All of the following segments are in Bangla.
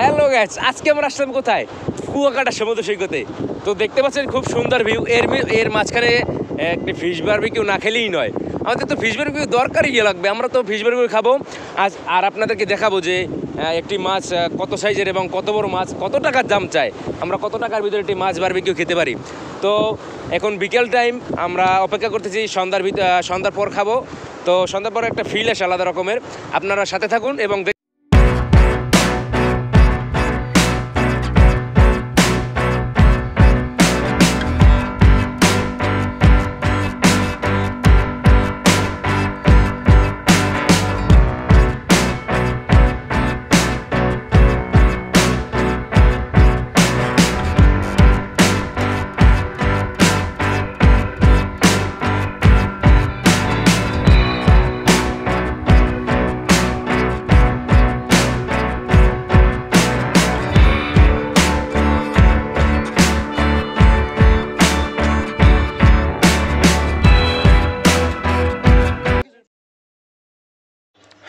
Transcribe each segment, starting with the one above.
হ্যালো গাইস, আজকে আমরা আসলাম কোথায়? কুয়াকাটা সমুদ্র সৈকতে। তো দেখতে পাচ্ছেন খুব সুন্দর ভিউ। এর মাঝখানে একটি ফিশ বারবিকিউ না খেলেই নয়। আমাদের তো ফিশ বারবিকিউ দরকারই লাগবে, আমরা তো ফিশ বারবিকিউ খাবো আজ। আর আপনাদেরকে দেখাবো যে একটি মাছ কত সাইজের এবং কত বড় মাছ, কত টাকার দাম চায়, আমরা কত টাকার ভিতরে একটি মাছ বারবিকিউ খেতে পারি। তো এখন বিকেল টাইম, আমরা অপেক্ষা করতেছি সন্ধ্যার পর খাবো। তো সন্ধ্যার পর একটা ফিল আসে আলাদা রকমের। আপনারা সাথে থাকুন এবং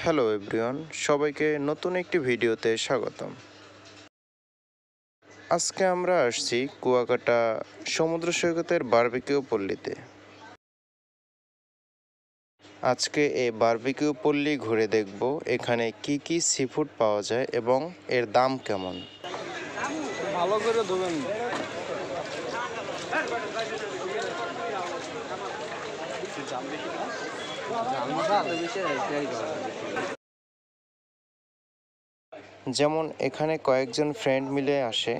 হ্যালো এভরিওয়ান, সবাইকে নতুন একটি ভিডিওতে স্বাগতম। আজকে আমরা আসছি কুয়াকাটা সমুদ্র সৈকতের বারবিকিউ পল্লীতে। আজকে এই বারবিকিউ পল্লী ঘুরে দেখব এখানে কি কি সিফুড পাওয়া যায় এবং এর দাম কেমন। ভালো করে ধোবেন। যেমন এখানে কয়েকজন ফ্রেন্ড মিলে আসে,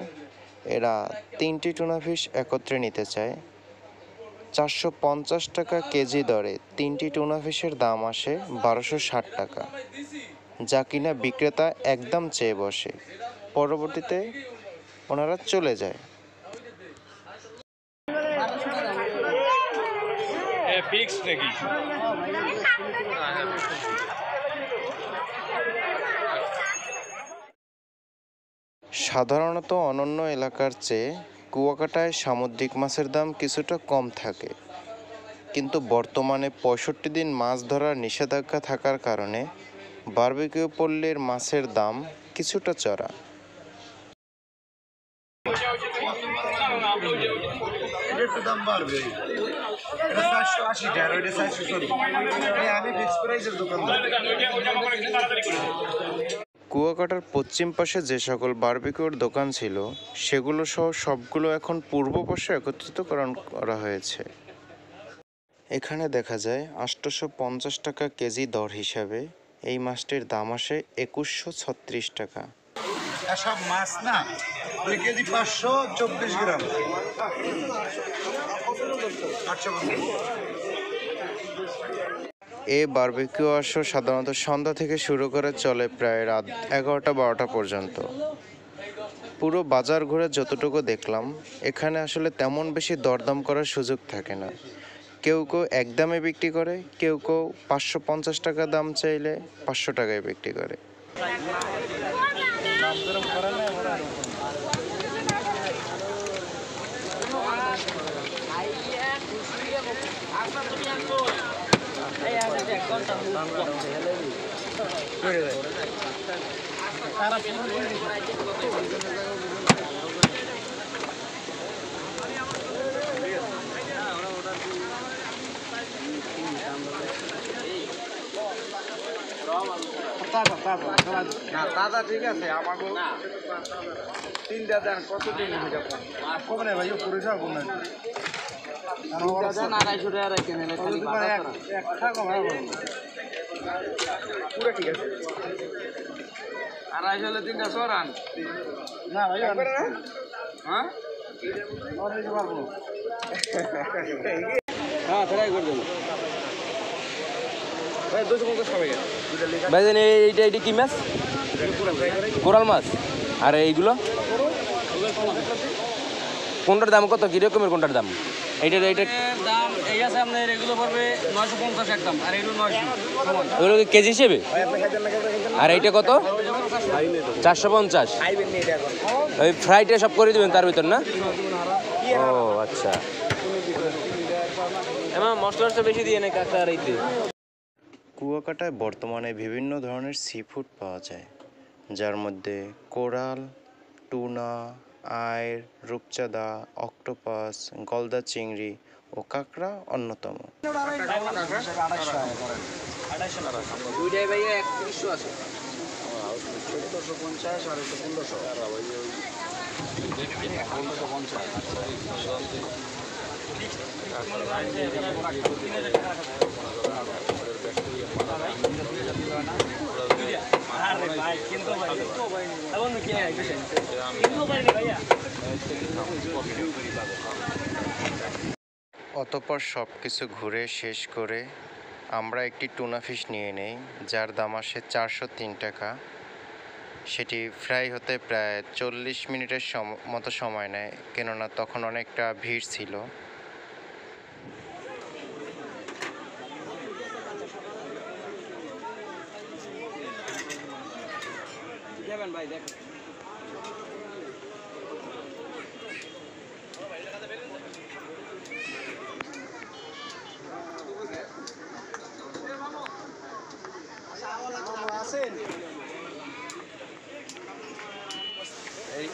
এরা 3টি টুনা ফিশ একত্রে নিতে চায়। 450 টাকা কেজি দরে 3টি টুনা ফিশের দাম আসে 1260 টাকা, যা কিনা বিক্রেতা একদম চেয়ে বসে, পরবর্তীতে ওনারা চলে যায়। সাধারণত অন্যান্য এলাকার চেয়ে কুয়াকাটায় সামুদ্রিক মাছের দাম কিছুটা কম থাকে, কিন্তু বর্তমানে 65 দিন মাছ ধরার নিষেধাজ্ঞা থাকার কারণে বারবিকিউ পল্লীর মাছের দাম কিছুটা চড়া। কুয়াকাটার পশ্চিম পাশে যে সকল বারবিকিউর দোকান ছিল সেগুলো সহ সবগুলো এখন পূর্ব পাশে একত্রিত করা হয়েছে। এখানে দেখা যায় 850 টাকা কেজি দর হিসাবে এই মাছটির দাম আসে 2136 টাকা। সব মাছ না, কেজি 524 গ্রাম। এই বারবিকিউ আসর সাধারণত সন্ধ্যা থেকে শুরু করে চলে প্রায় রাত 11টা-12টা পর্যন্ত। পুরো বাজার ঘুরে যতটুকু দেখলাম, এখানে আসলে তেমন বেশি দরদাম করার সুযোগ থাকে না। কেউ কেউ একদমে বিক্রি করে, কেউ কেউ 550 টাকা দাম চাইলে 500 টাকায় বিক্রি করে। দাদা ঠিক আছে, আমাকে 3টা দেন। কত দিন কবে না ভাই, করে যাবো না। পুরো ঠিক আছে, 250 হলে 3টা সরান না ভাই। হ্যাঁ হ্যাঁ ট্রাই করে দেবো ভাই। 250 খাবে ভাইজান, এইটা কি মাছ? কোরাল মাছ। আর এইগুলো কোনটার দাম কত, কিরকমের কোনটার দাম? এইটার দাম এই আছে আপনার, এগুলো পড়বে 950 একদম, আর এগুলো 900 ওগুলো কেজি হিসেবে। আর এইটা কত? 450। ওই ফ্রাইটা সব করে দেবেন তার ভিতর না? ও আচ্ছা, এমন মশলা বেশি দিয়ে নেই কাঁচা। আর এইতে কুয়াকাটায় বর্তমানে বিভিন্ন ধরনের সি ফুড পাওয়া যায়, যার মধ্যে কোরাল, টুনা, আইড়, রূপচাঁদা, অক্টোপাস, গলদা চিংড়ি ও কাঁকড়া অন্যতম। দুইটাই ভাইয়া 3100 আছে। 1450 আর 1500। অতঃপর সব কিছু ঘুরে শেষ করে আমরা একটি টুনা ফিশ নিয়ে নেই, যার দাম আসে 403 টাকা। সেটি ফ্রাই হতে প্রায় 40 মিনিটের মতো সময় নেয়, কেননা তখন অনেকটা ভিড় ছিল। দেখেন ভাই দেখেন।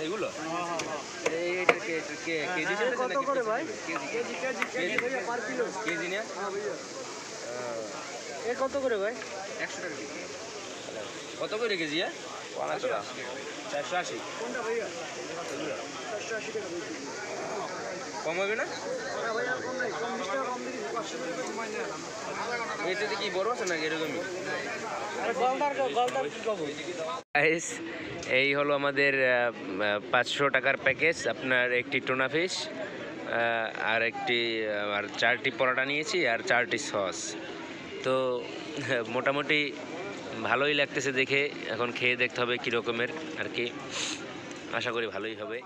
এইগুলো কত করে ভাই? কেজি না এ কত করে ভাই? 100 টাকা কেজি। কত করে কেজি? 480। কোনটা ভাইয়া? 480 টাকা বেশি। কম হবে না? না ভাইয়া কম নাই, কম 20 টাকা কম দিবি, 500 টাকা কমাই দেন। এটাতে কি বড় আছে নাকি এরকমই? আরে গলদার কি কব? গাইস, এই হলো আমাদের 500 টাকার প্যাকেজ। আপনার একটি টুনা ফিশ আর একটি আর 4টি পরোটা নিয়েছি আর 4টি সস। তো মোটামুটি ভালোই লাগতেছে দেখে। এখন খেয়ে দেখতে হবে কী রকমের আর কি। আশা করি ভালোই হবে।